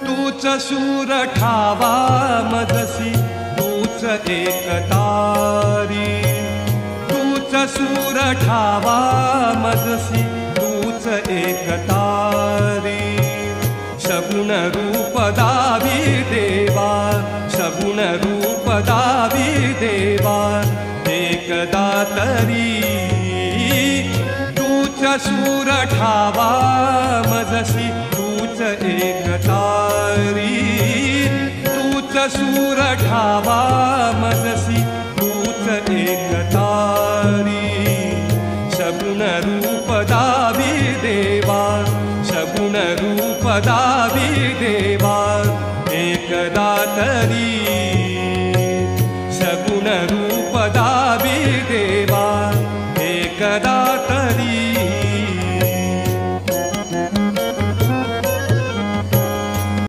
तूच सूर ठावा मजसी तूच एकतारी, तूच सूर ठावा मजसी तूच एकतारी। सगुण रूप दावी देवा, सगुण रूप दावी देवा एकदा तरी। तूच सूर ठावा मजसी तूच एकतारी, तूच सूर ठावा मजसी तूच एकतारी। सगुण रूप दावी देवा, सगुण रूप दावी देवा एकदा तरी।